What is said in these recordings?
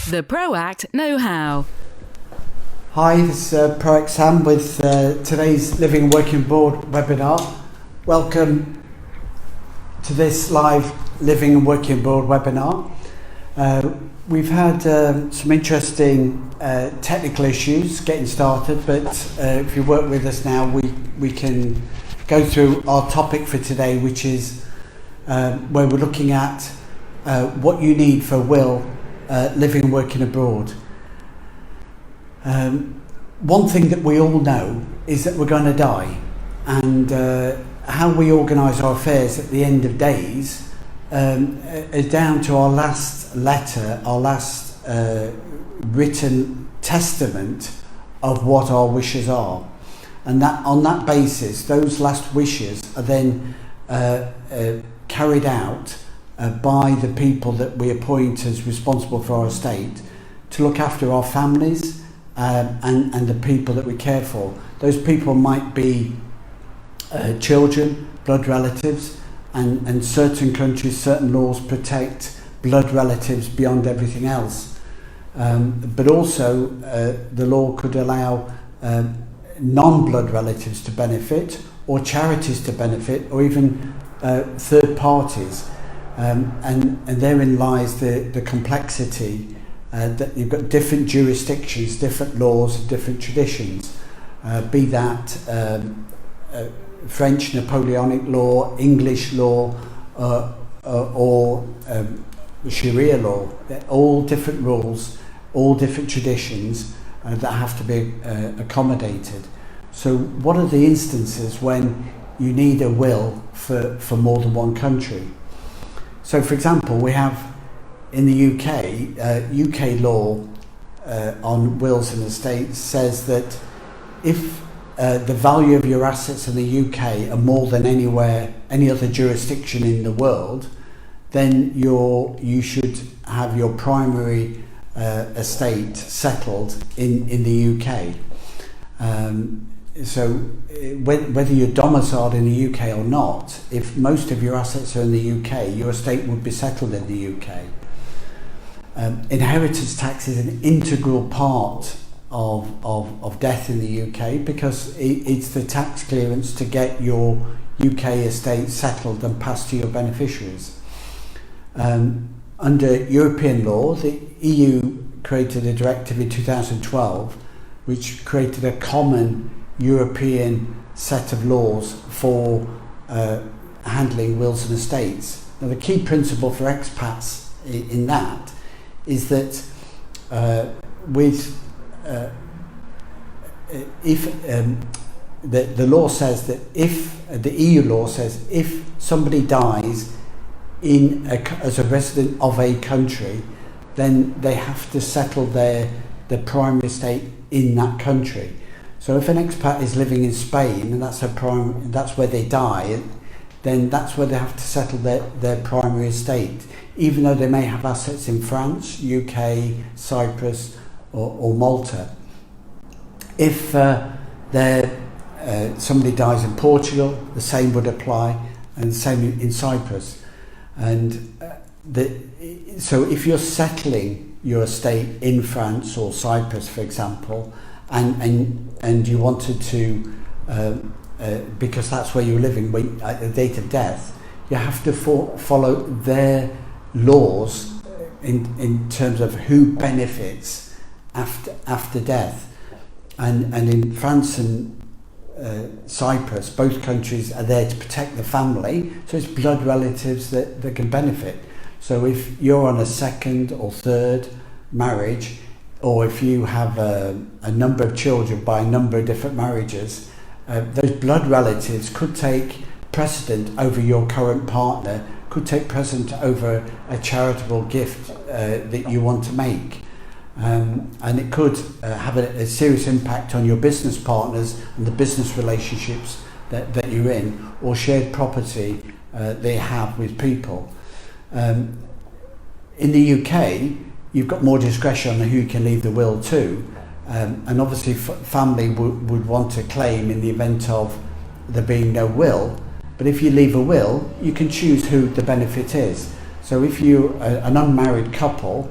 The ProAct Know-How. Hi, this is ProAct Sam with today's Living and Working Abroad webinar. Welcome to this live Living and Working Abroad webinar. We've had some interesting technical issues getting started, but if you work with us now, we can go through our topic for today, which is where we're looking at what you need for a will living and working abroad. One thing that we all know is that we're going to die, and how we organise our affairs at the end of days is down to our last letter, our last written testament of what our wishes are. And that on that basis, those last wishes are then carried out by the people that we appoint as responsible for our estate to look after our families and the people that we care for. Those people might be children, blood relatives, and certain countries, certain laws protect blood relatives beyond everything else. But also the law could allow non-blood relatives to benefit, or charities to benefit, or even third parties. And therein lies the complexity that you've got different jurisdictions, different laws, different traditions, be that French Napoleonic law, English law, or Sharia law. They're all different rules, all different traditions that have to be accommodated. So what are the instances when you need a will for more than one country? So for example, we have in the UK law on wills and estates says that if the value of your assets in the UK are more than any other jurisdiction in the world, then you should have your primary estate settled in the UK. So whether you're domiciled in the UK or not, if most of your assets are in the UK, your estate would be settled in the UK. Inheritance tax is an integral part of death in the UK because it's the tax clearance to get your UK estate settled and passed to your beneficiaries. Under European law, the EU created a directive in 2012 which created a common European set of laws for handling wills and estates. Now, the key principle for expats in that is that the law says that if the EU law says if somebody dies as a resident of a country, then they have to settle the primary estate in that country. So if an expat is living in Spain and that's where they die, then that's where they have to settle their primary estate, even though they may have assets in France, UK, Cyprus, or Malta. If somebody dies in Portugal, the same would apply, and the same in Cyprus. And so if you're settling your estate in France or Cyprus, for example, and you wanted to, because that's where you're living at the date of death, you have to follow their laws in terms of who benefits after death. And in France and Cyprus, both countries are there to protect the family, so it's blood relatives that can benefit. So if you're on a second or third marriage, or if you have a number of children by a number of different marriages, those blood relatives could take precedent over your current partner, could take precedent over a charitable gift that you want to make. And it could have a serious impact on your business partners and the business relationships that you're in, or shared property they have with people. In the UK, you've got more discretion on who you can leave the will to, and obviously family would want to claim in the event of there being no will. But if you leave a will, you can choose who the benefit is. So if you're an unmarried couple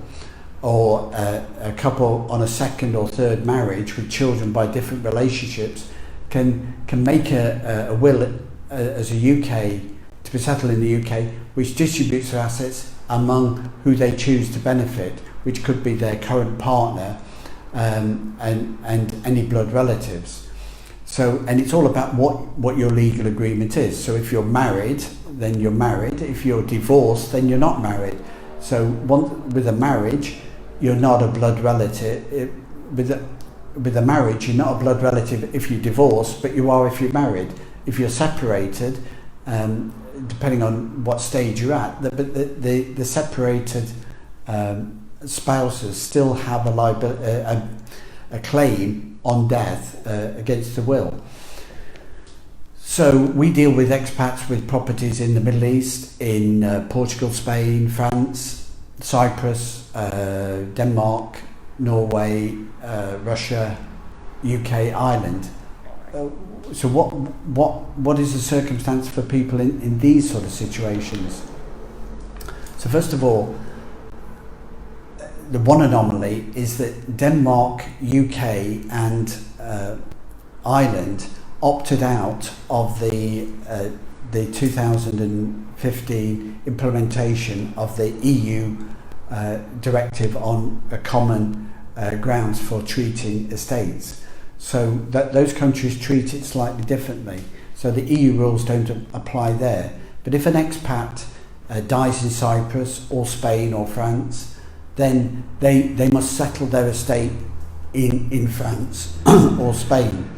or a couple on a second or third marriage with children by different relationships can make a will as a UK to be settled in the UK, which distributes their assets among who they choose to benefit, which could be their current partner and any blood relatives. So, and it's all about what your legal agreement is. So if you're married, then you're married. If you're divorced, then you're not married. So with a marriage, you're not a blood relative. With a marriage, you're not a blood relative if you divorce, but you are if you're married. If you're separated, depending on what stage you're at, the separated spouses still have a claim on death against the will. So we deal with expats with properties in the Middle East, in Portugal, Spain, France, Cyprus, Denmark, Norway, Russia, UK, Ireland. So what is the circumstance for people in these sort of situations? So first of all, the one anomaly is that Denmark, UK and Ireland opted out of the 2015 implementation of the EU Directive on a common grounds for treating estates. So those countries treat it slightly differently. So the EU rules don't apply there. But if an expat dies in Cyprus or Spain or France, then they must settle their estate in France or Spain.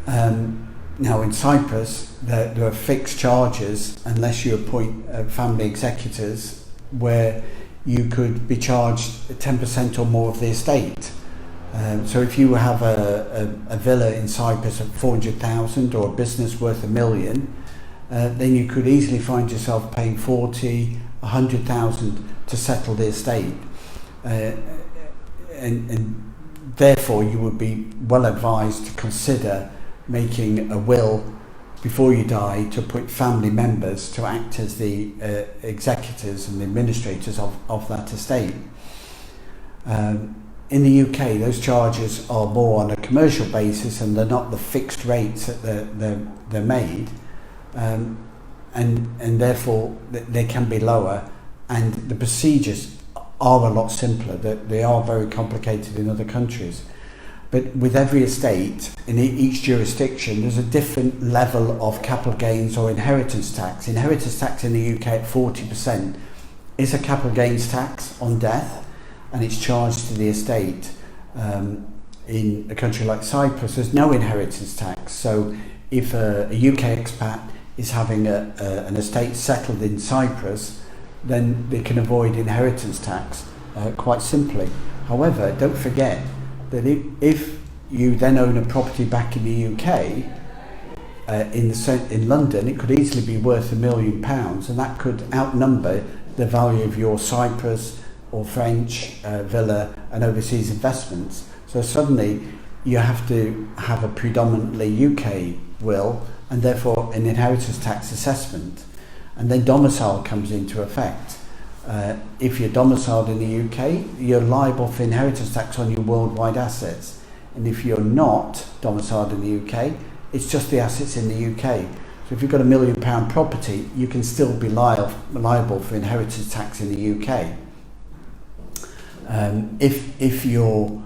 Now in Cyprus, there are fixed charges unless you appoint family executors, where you could be charged 10% or more of the estate. So if you have a villa in Cyprus at 400,000 or a business worth $1 million, then you could easily find yourself paying 40, 100,000 to settle the estate. And therefore you would be well advised to consider making a will before you die to appoint family members to act as the executors and administrators of that estate. In the UK, those charges are more on a commercial basis, and they're not the fixed rates that they're made, and therefore they can be lower, and the procedures are a lot simpler. They are very complicated in other countries. But with every estate, in each jurisdiction, there's a different level of capital gains or inheritance tax. Inheritance tax in the UK at 40% is a capital gains tax on death, and it's charged to the estate. In a country like Cyprus, there's no inheritance tax. So if a UK expat is having an estate settled in Cyprus, then they can avoid inheritance tax quite simply. However, don't forget that if you then own a property back in the UK, in London, it could easily be worth £1 million, and that could outnumber the value of your Cyprus or French villa and overseas investments. So suddenly you have to have a predominantly UK will, and therefore an inheritance tax assessment. And then domicile comes into effect. If you're domiciled in the UK, you're liable for inheritance tax on your worldwide assets. And if you're not domiciled in the UK, it's just the assets in the UK. So if you've got £1 million property, you can still be liable for inheritance tax in the UK. If you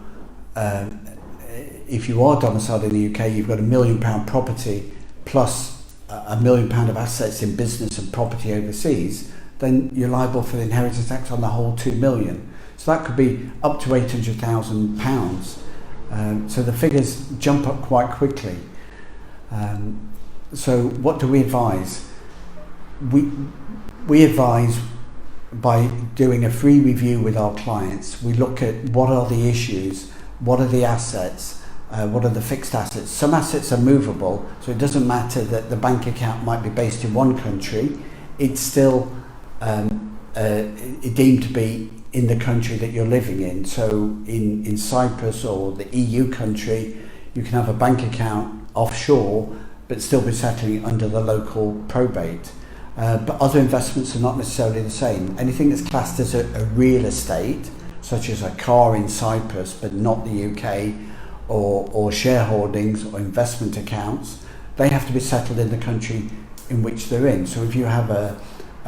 are domiciled in the UK, you've got £1 million property plus £1 million of assets in business and property overseas, then you're liable for the inheritance tax on the whole £2 million. So that could be up to £800,000. So the figures jump up quite quickly. So what do we advise? We advise by doing a free review with our clients. We look at what are the issues, what are the assets, what are the fixed assets. Some assets are movable, so it doesn't matter that the bank account might be based in one country, it's still deemed to be in the country that you're living in. So in Cyprus or the EU country, you can have a bank account offshore but still be settling under the local probate. But other investments are not necessarily the same. Anything that's classed as a real estate such as a car in Cyprus but not the UK, or shareholdings or investment accounts, they have to be settled in the country in which they're in. So if you have a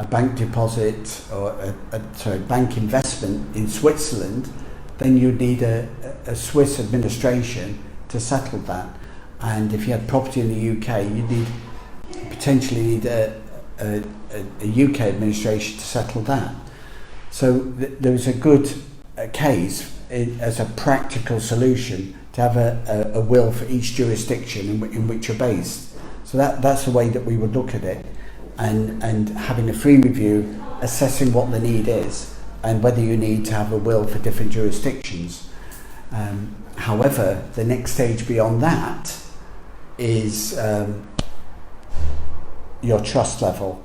bank deposit or a bank investment in Switzerland, then you'd need a Swiss administration to settle that. And if you had property in the UK, you'd potentially need a UK administration to settle that. So there is a good case as a practical solution to have a will for each jurisdiction in which you're based. So that's the way that we would look at it, and having a free review, assessing what the need is and whether you need to have a will for different jurisdictions. However, the next stage beyond that is your trust level.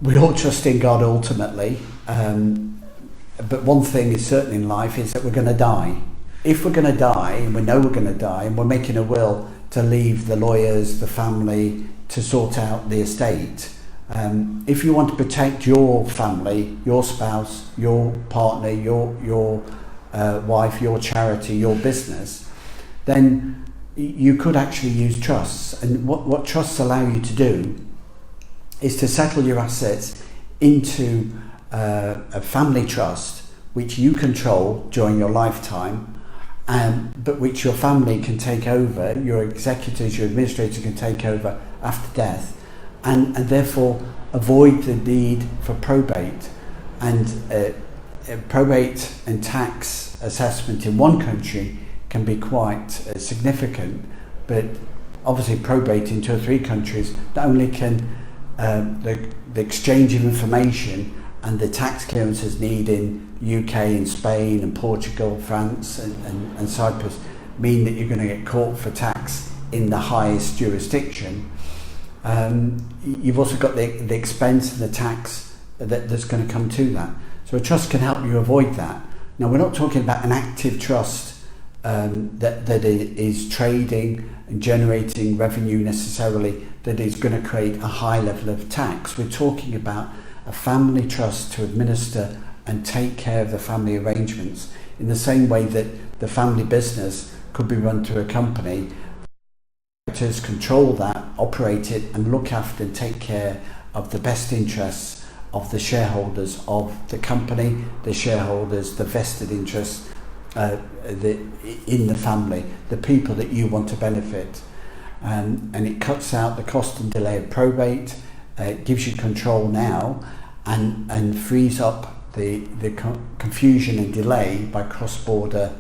We all trust in God ultimately, but one thing is certain in life is that we're going to die. If we're going to die, and we know we're going to die, and we're making a will to leave the lawyers, the family, to sort out the estate, if you want to protect your family, your spouse, your partner, your wife, your charity, your business, then you could actually use trusts. And what trusts allow you to do is to settle your assets into a family trust which you control during your lifetime, but which your family can take over, your executors, your administrators can take over after death, and therefore avoid the need for probate. And probate and tax assessment in one country can be quite significant, but obviously probate in 2 or 3 countries, not only can the exchange of information and the tax clearances need in UK and Spain and Portugal, France and Cyprus mean that you're going to get caught for tax in the highest jurisdiction. You've also got the expense and the tax that's going to come to that. So a trust can help you avoid that. Now, we're not talking about an active trust that is trading and generating revenue necessarily, that is going to create a high level of tax. We're talking about a family trust to administer and take care of the family arrangements in the same way that the family business could be run through a company. Directors control that, operate it, and look after and take care of the best interests of the shareholders of the company, the shareholders, the vested interests in the family, the people that you want to benefit. And it cuts out the cost and delay of probate, it gives you control now, and frees up the confusion and delay by cross-border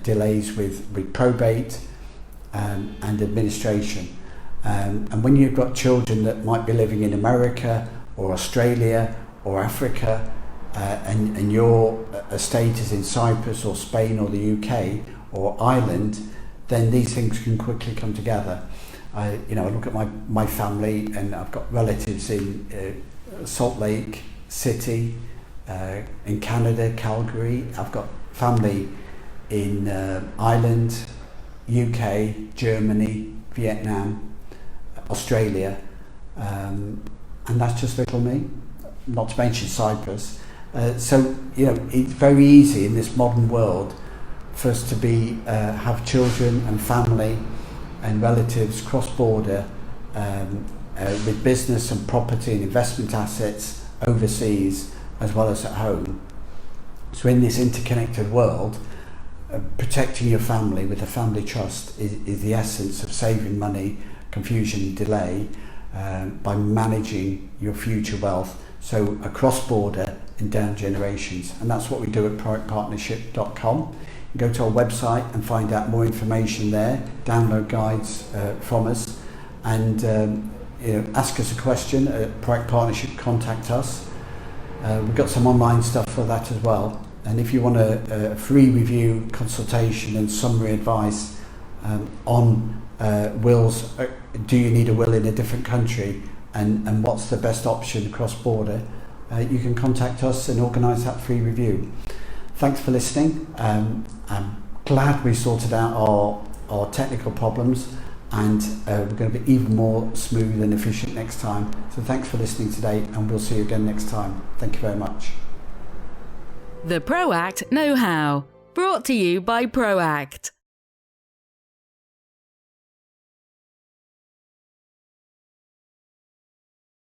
delays with probate and administration. And when you've got children that might be living in America or Australia or Africa, and your estate is in Cyprus or Spain or the UK or Ireland, then these things can quickly come together. I look at my family, and I've got relatives in Salt Lake City, in Canada, Calgary. I've got family in Ireland, UK, Germany, Vietnam, Australia, and that's just little me, not to mention Cyprus. So it's very easy in this modern world for us to have children and family and relatives cross-border with business and property and investment assets overseas as well as at home. So in this interconnected world, protecting your family with a family trust is the essence of saving money, confusion and delay by managing your future wealth, so across border and down generations. And that's what we do at productpartnership.com. Go to our website and find out more information there, download guides from us, and ask us a question at Product Partnership, contact us. We've got some online stuff for that as well. And if you want a free review, consultation and summary advice on wills, do you need a will in a different country, and what's the best option cross border, you can contact us and organise that free review. Thanks for listening. I'm glad we sorted out our technical problems, and we're going to be even more smooth and efficient next time. So thanks for listening today, and we'll see you again next time. Thank you very much. The ProAct Know-How. Brought to you by ProAct.